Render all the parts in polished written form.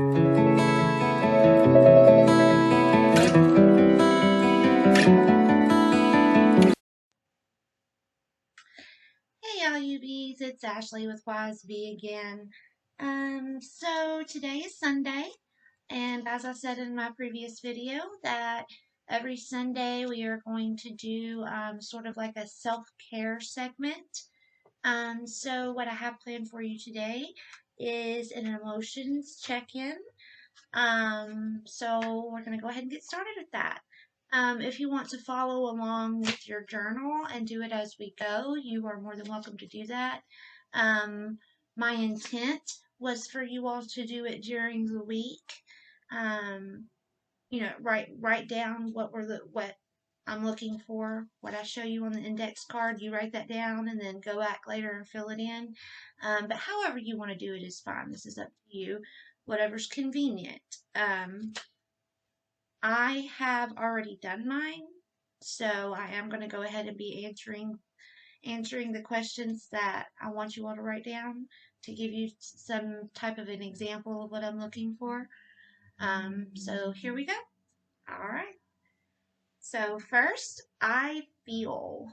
Hey all you bees, it's Ashley with Wise Bee again. So today is Sunday, and as I said in my previous video, that every Sunday we are going to do sort of like a self-care segment. So what I have planned for you today is an emotions check-in. So we're going to go ahead and get started with that. If you want to follow along with your journal and do it as we go, you are more than welcome to do that. My intent was for you all to do it during the week. Um, write down what I'm looking for, what I show you on the index card. You write that down and then go back later and fill it in. But however you want to do it is fine. This is up to you. Whatever's convenient. I have already done mine, so I am going to go ahead and be answering the questions that I want you all to write down to give you some type of an example of what I'm looking for. So here we go. All right. So first, I feel.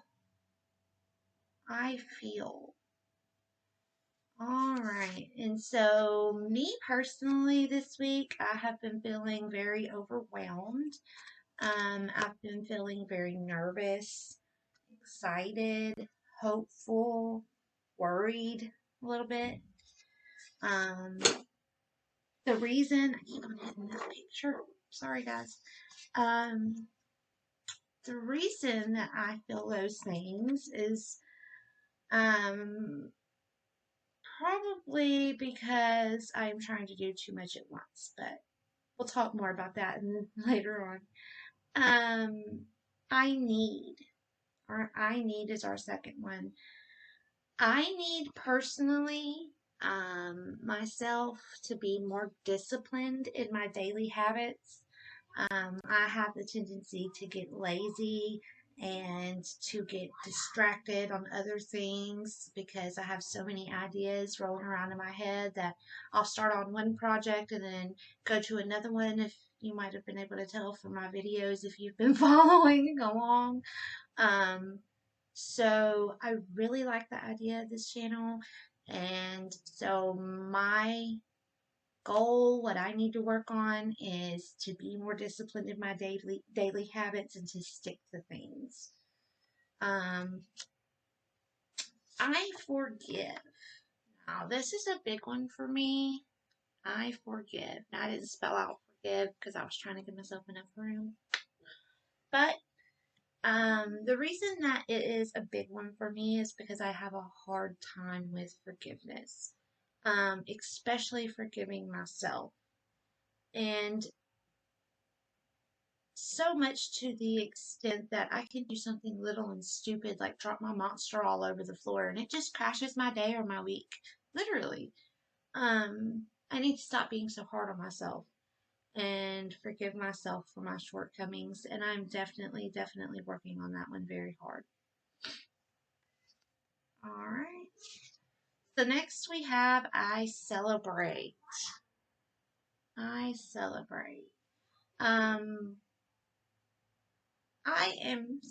All right. And so me personally this week, I have been feeling very overwhelmed. I've been feeling very nervous, excited, hopeful, worried a little bit. The reason I keep on hitting that picture. Sorry guys. The reason that I feel those things is probably because I'm trying to do too much at once, but we'll talk more about that later on. I need, or I need is our second one. I need personally myself to be more disciplined in my daily habits. I have the tendency to get lazy and to get distracted on other things because I have so many ideas rolling around in my head that I'll start on one project and then go to another one. If you might have been able to tell from my videos, if you've been following along. So I really like the idea of this channel, and so my goal, what I need to work on, is to be more disciplined in my daily habits and to stick to things. I forgive. Now this is a big one for me. I forgive. Now, I didn't spell out forgive because I was trying to give myself enough room, but the reason that it is a big one for me is because I have a hard time with forgiveness, especially forgiving myself. And so much to the extent that I can do something little and stupid like drop my monster all over the floor and it just crashes my day or my week. Literally. I need to stop being so hard on myself and forgive myself for my shortcomings, and I'm definitely working on that one very hard. Alright. So next we have I celebrate. I celebrate. I am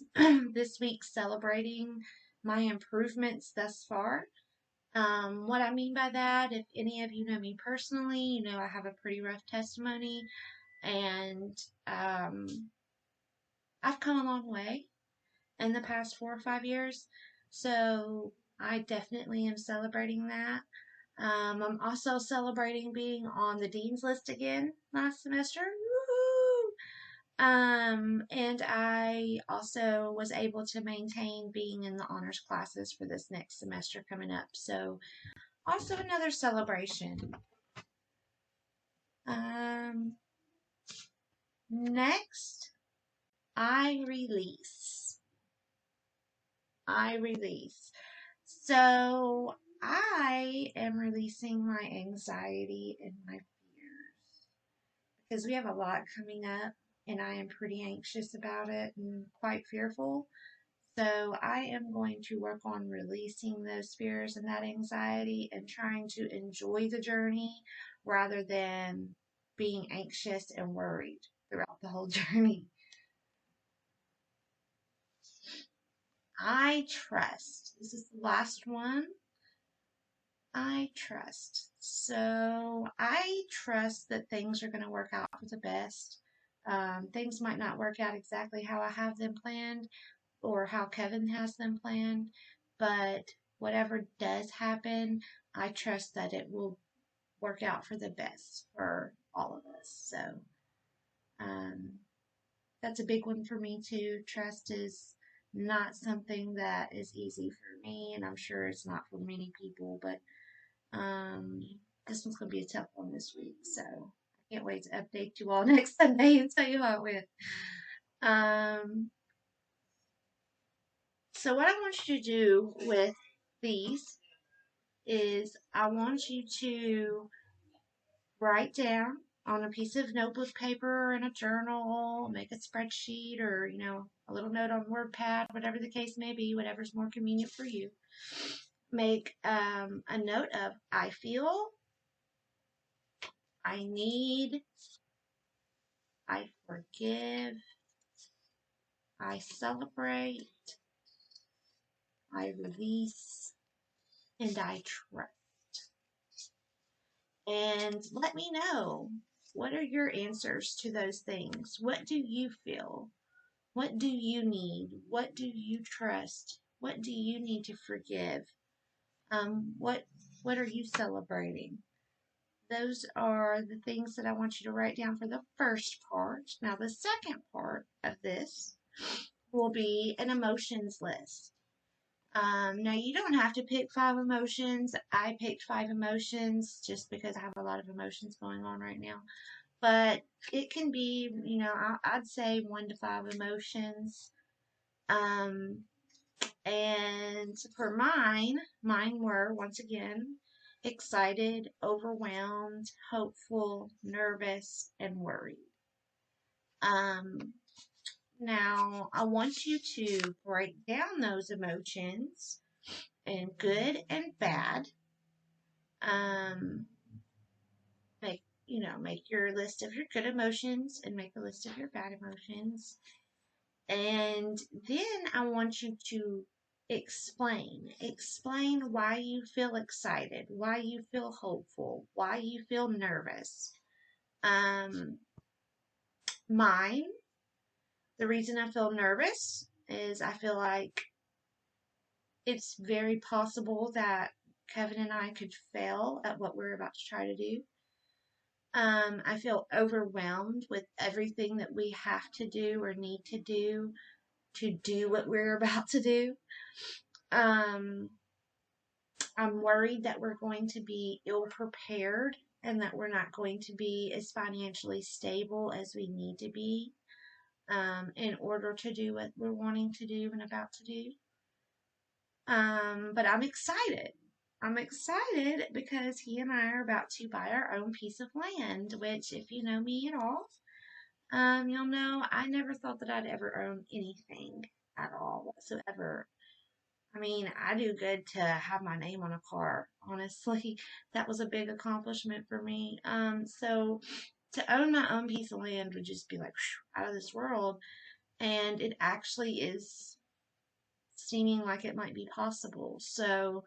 this week celebrating my improvements thus far. What I mean by that, if any of you know me personally, you know I have a pretty rough testimony, and I've come a long way in the past 4 or 5 years. So I definitely am celebrating that. I'm also celebrating being on the dean's list again last semester. Woohoo! And I also was able to maintain being in the honors classes for this next semester coming up. So also another celebration. Next, I release. So I am releasing my anxiety and my fears because we have a lot coming up and I am pretty anxious about it and quite fearful. So I am going to work on releasing those fears and that anxiety and trying to enjoy the journey rather than being anxious and worried throughout the whole journey. I trust. This is the last one. I trust. So I trust that things are going to work out for the best. Things might not work out exactly how I have them planned or how Kevin has them planned, but whatever does happen, I trust that it will work out for the best for all of us. So um, that's a big one for me too. Trust is not something that is easy for me, and I'm sure it's not for many people, but um, this one's going to be a tough one this week, so I can't wait to update you all next Sunday and tell you how it went. So what I want you to do with these is I want you to write down on a piece of notebook paper or in a journal, make a spreadsheet or, a little note on WordPad, whatever the case may be, whatever's more convenient for you. Make a note of I feel, I need, I forgive, I celebrate, I release, and I trust. And let me know, what are your answers to those things? What do you feel? What do you need? What do you trust? What do you need to forgive? What are you celebrating? Those are the things that I want you to write down for the first part. Now, the second part of this will be an emotions list. Now, you don't have to pick 5 emotions. I picked 5 emotions just because I have a lot of emotions going on right now. But it can be, I'd say 1 to 5 emotions. And for mine were, once again, excited, overwhelmed, hopeful, nervous, and worried. Now, I want you to break down those emotions in good and bad. Make your list of your good emotions and make a list of your bad emotions. And then I want you to explain why you feel excited, why you feel hopeful, why you feel nervous. Mine, the reason I feel nervous is I feel like it's very possible that Kevin and I could fail at what we're about to try to do. I feel overwhelmed with everything that we have to do or need to do what we're about to do. I'm worried that we're going to be ill prepared and that we're not going to be as financially stable as we need to be in order to do what we're wanting to do and about to do. But I'm excited. I'm excited because he and I are about to buy our own piece of land, which, if you know me at all, you'll know I never thought that I'd ever own anything at all whatsoever. I mean, I do good to have my name on a car. Honestly, that was a big accomplishment for me. So to own my own piece of land would just be like out of this world, and it actually is seeming like it might be possible. So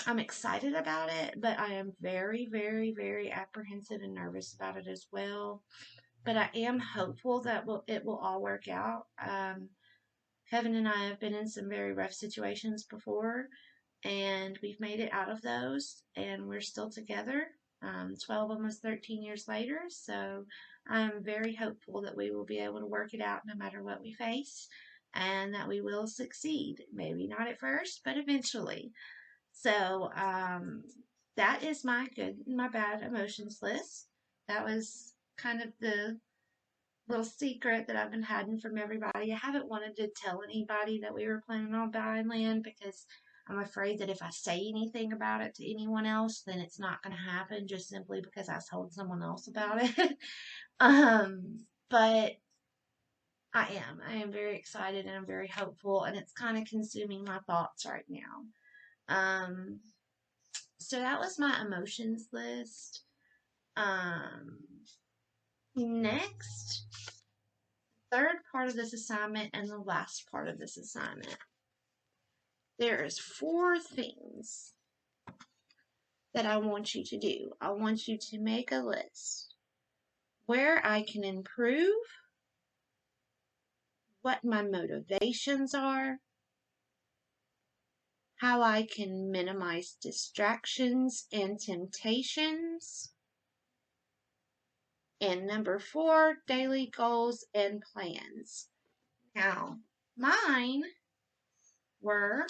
I'm excited about it, but I am very, very, very apprehensive and nervous about it as well. But I am hopeful that it will all work out. Kevin and I have been in some very rough situations before, and we've made it out of those, and we're still together 12, almost 13 years later. So I'm very hopeful that we will be able to work it out no matter what we face, and that we will succeed. Maybe not at first, but eventually. So that is my good and my bad emotions list. That was kind of the little secret that I've been hiding from everybody. I haven't wanted to tell anybody that we were planning on buying land because I'm afraid that if I say anything about it to anyone else, then it's not going to happen just simply because I told someone else about it. But I am very excited and I'm very hopeful, and it's kind of consuming my thoughts right now. Um, so that was my emotions list. Um, Next, third part of this assignment and the last part of this assignment. There is 4 things that I want you to do. I want you to make a list where I can improve, what my motivations are, how I can minimize distractions and temptations, and number 4, daily goals and plans. Now, mine were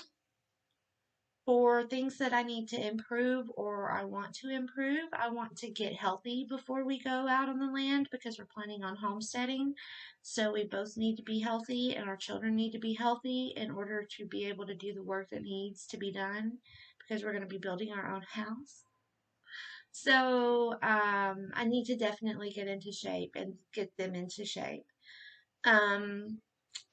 for things that I need to improve or I want to improve. I want to get healthy before we go out on the land because we're planning on homesteading. So we both need to be healthy and our children need to be healthy in order to be able to do the work that needs to be done because we're going to be building our own house. So I need to definitely get into shape and get them into shape. Um,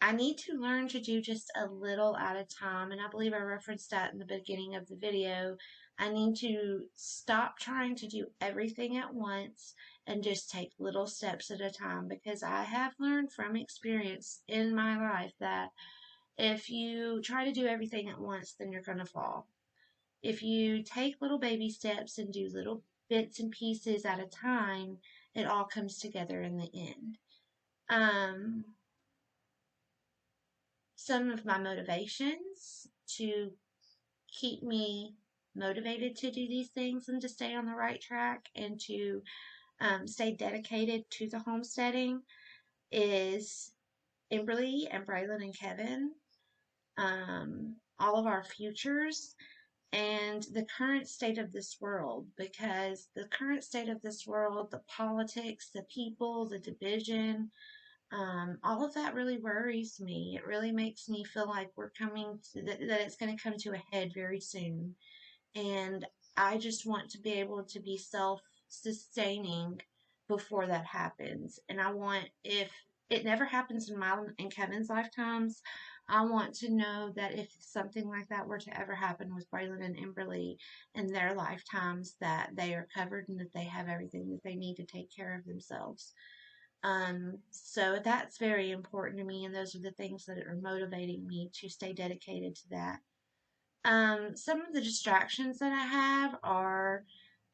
I need to learn to do just a little at a time, and I believe I referenced that in the beginning of the video. I need to stop trying to do everything at once and just take little steps at a time because I have learned from experience in my life that if you try to do everything at once, then you're going to fall. If you take little baby steps and do little bits and pieces at a time, it all comes together in the end. Some of my motivations to keep me motivated to do these things and to stay on the right track and to stay dedicated to the homesteading is Amberly and Braylon and Kevin, all of our futures, and the current state of this world, because the current state of this world, the politics, the people, the division, all of that really worries me. It really makes me feel like we're coming to that it's going to come to a head very soon. And I just want to be able to be self-sustaining before that happens. And I want, if it never happens in my and Kevin's lifetimes, I want to know that if something like that were to ever happen with Braylon and Emberly in their lifetimes, that they are covered and that they have everything that they need to take care of themselves. So that's very important to me, and those are the things that are motivating me to stay dedicated to that. Some of the distractions that I have are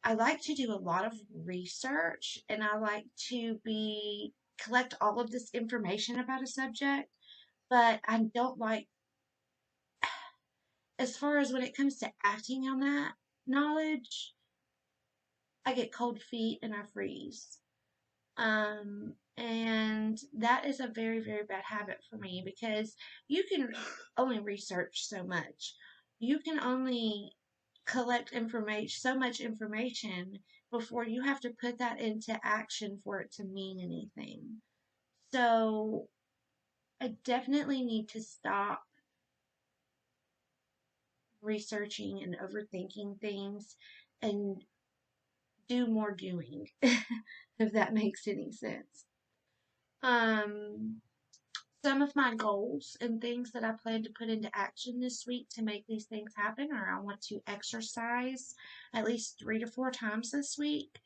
I like to do a lot of research and I like to collect all of this information about a subject, but I don't like, as far as when it comes to acting on that knowledge, I get cold feet and I freeze. And that is a very, very bad habit for me because you can only research so much. You can only collect information, so much information before you have to put that into action for it to mean anything. So I definitely need to stop researching and overthinking things and do more doing, if that makes any sense. Um, Some of my goals and things that I plan to put into action this week to make these things happen are I want to exercise at least 3 to 4 times this week.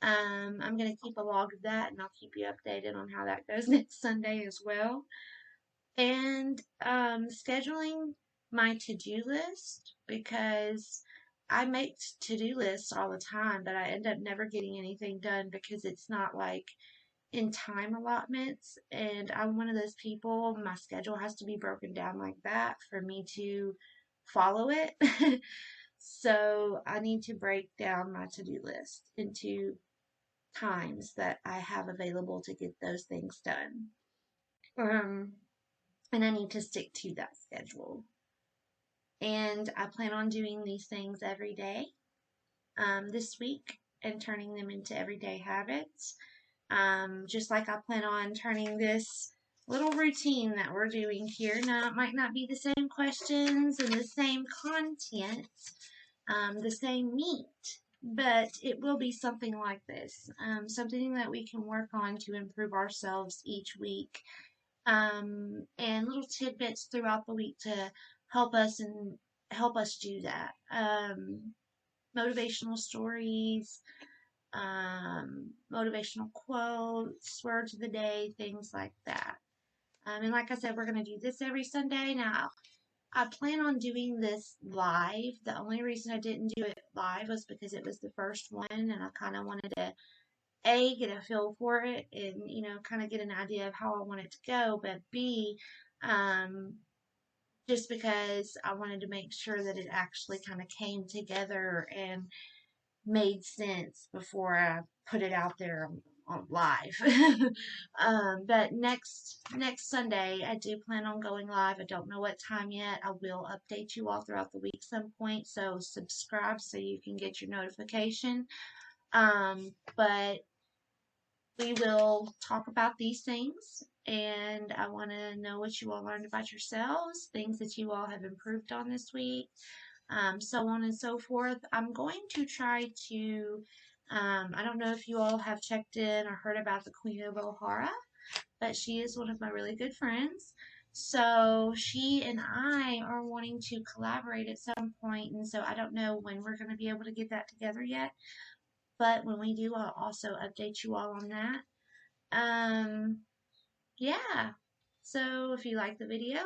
I'm going to keep a log of that and I'll keep you updated on how that goes next Sunday as well. And scheduling my to-do list because I make to-do lists all the time, but I end up never getting anything done because it's not like in time allotments, and I'm one of those people, my schedule has to be broken down like that for me to follow it. So I need to break down my to-do list into times that I have available to get those things done. Um, and I need to stick to that schedule. And I plan on doing these things every day this week and turning them into everyday habits. Just like I plan on turning this little routine that we're doing here. Now, it might not be the same questions and the same content, the same meat, but it will be something like this. Something that we can work on to improve ourselves each week. And little tidbits throughout the week to help us and help us do that. Motivational stories, motivational quotes, words of the day, things like that. And like I said, we're going to do this every Sunday. Now, I plan on doing this live. The only reason I didn't do it live was because it was the first one, and I kind of wanted to get a feel for it, and kind of get an idea of how I want it to go. But B, um, just because I wanted to make sure that it actually kind of came together and made sense before I put it out there on live. But next Sunday, I do plan on going live. I don't know what time yet. I will update you all throughout the week some point. So subscribe so you can get your notification. But we will talk about these things, and I want to know what you all learned about yourselves, things that you all have improved on this week, so on and so forth. I'm going to try to, I don't know if you all have checked in or heard about the Queen of O'Hara, but she is one of my really good friends. So she and I are wanting to collaborate at some point, and so I don't know when we're going to be able to get that together yet. But when we do, I'll also update you all on that. Um, yeah. So if you like the video,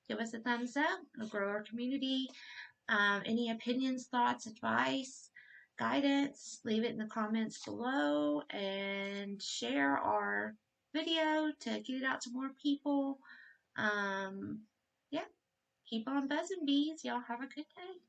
give us a thumbs up. It'll grow our community. Any opinions, thoughts, advice, guidance, leave it in the comments below and share our video to get it out to more people. Yeah, keep on buzzing, bees. Y'all have a good day.